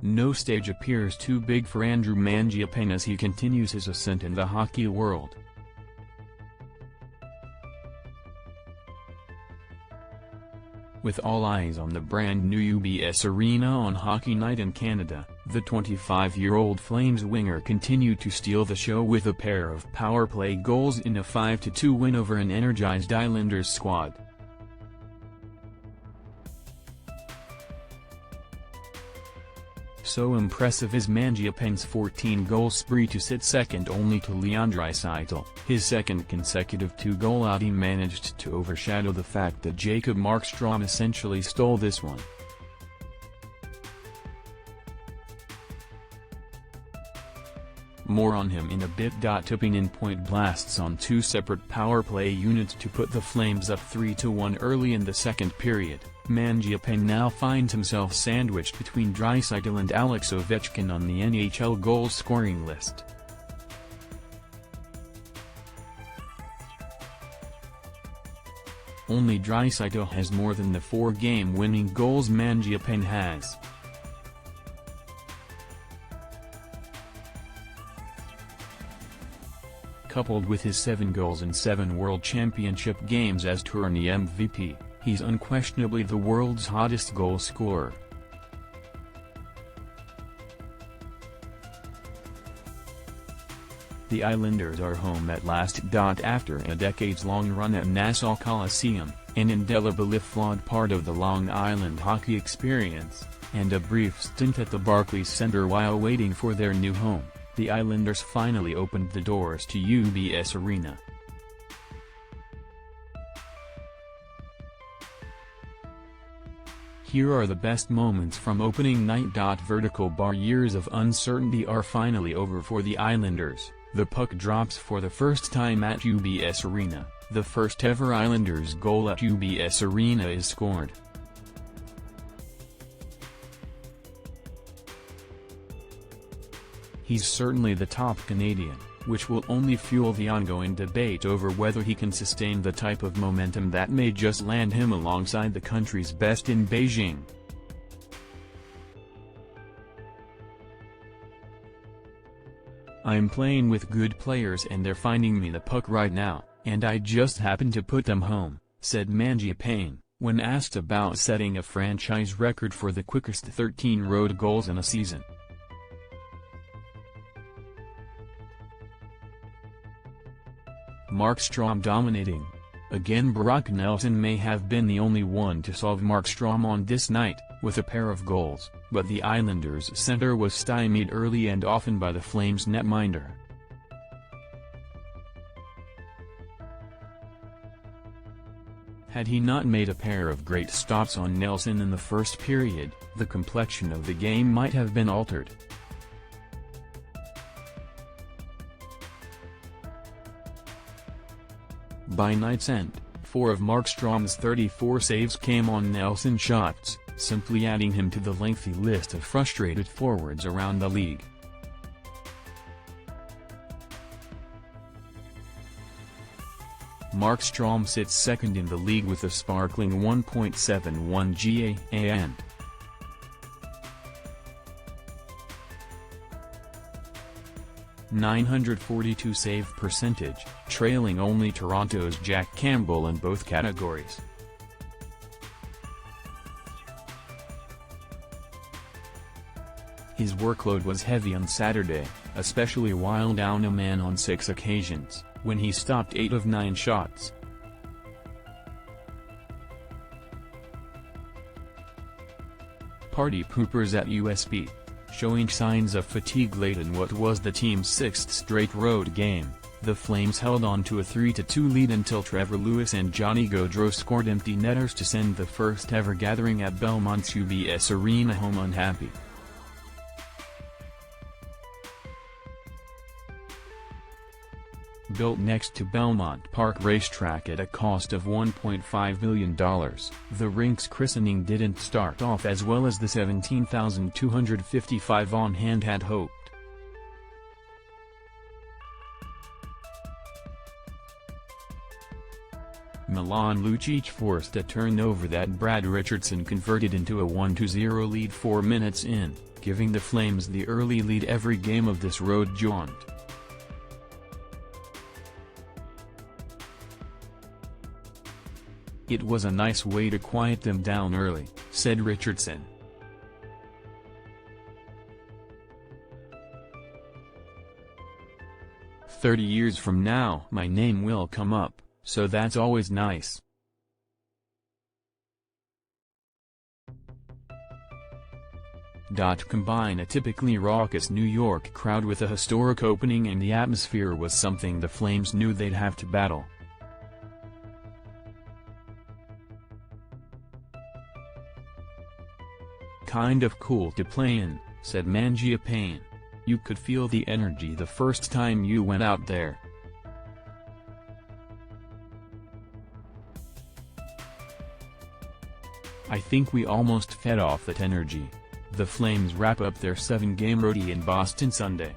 No stage appears too big for Andrew Mangiapane as he continues his ascent in the hockey world. With all eyes on the brand new UBS Arena on Hockey Night in Canada, the 25-year-old Flames winger continued to steal the show with a pair of power play goals in a 5-2 win over an energized Islanders squad. So impressive is Mangiapane's 14-goal spree to sit second only to Leon Draisaitl. His second consecutive 2-goal outing managed to overshadow the fact that Jacob Markstrom essentially stole this one. More on him in a bit. Tipping in point blasts on two separate power play units to put the Flames up 3-1 early in the second period. Mangiapane now finds himself sandwiched between Draisaitl and Alex Ovechkin on the NHL goal-scoring list. Only Draisaitl has more than the 4 game-winning goals Mangiapane has. Coupled with his 7 goals in 7 World Championship games as tourney MVP, he's unquestionably the world's hottest goal scorer. The Islanders are home at last. After a decades-long run at Nassau Coliseum, an indelibly flawed part of the Long Island hockey experience, and a brief stint at the Barclays Center while waiting for their new home, the Islanders finally opened the doors to UBS Arena. Here are the best moments from opening night. Vertical bar years of uncertainty are finally over for the Islanders. The puck drops for the first time at UBS Arena. The first ever Islanders goal at UBS Arena is scored. He's certainly the top Canadian, which will only fuel the ongoing debate over whether he can sustain the type of momentum that may just land him alongside the country's best in Beijing. "I'm playing with good players and they're finding me the puck right now, and I just happen to put them home," said Mangiapane, when asked about setting a franchise record for the quickest 13 road goals in a season. Markstrom dominating. Again, Brock Nelson may have been the only one to solve Markstrom on this night, with a pair of goals, but the Islanders' center was stymied early and often by the Flames' netminder. Had he not made a pair of great stops on Nelson in the first period, the complexion of the game might have been altered. By night's end, 4 of Markstrom's 34 saves came on Nelson shots, simply adding him to the lengthy list of frustrated forwards around the league. Markstrom sits second in the league with a sparkling 1.71 GA and .942 save percentage, trailing only Toronto's Jack Campbell in both categories. His workload was heavy on Saturday, especially while down a man on 6 occasions, when he stopped 8 of 9 shots. Party poopers at USB. Showing signs of fatigue late in what was the team's 6th straight road game, the Flames held on to a 3-2 lead until Trevor Lewis and Johnny Gaudreau scored empty netters to send the first ever gathering at Belmont's UBS Arena home unhappy. Built next to Belmont Park Racetrack at a cost of $1.5 million, the rink's christening didn't start off as well as the 17,255 on hand had hoped. Milan Lucic forced a turnover that Brad Richardson converted into a 1-0 lead 4 minutes in. giving the Flames the early lead every game of this road jaunt. "It was a nice way to quiet them down early," said Richardson. "30 years from now my name will come up, so that's always nice." Combine a typically raucous New York crowd with a historic opening, and the atmosphere was something the Flames knew they'd have to battle. "Kind of cool to play in," said Mangiapane. "You could feel the energy the first time you went out there." "I think we almost fed off that energy." The Flames wrap up their 7-game roadie in Boston Sunday.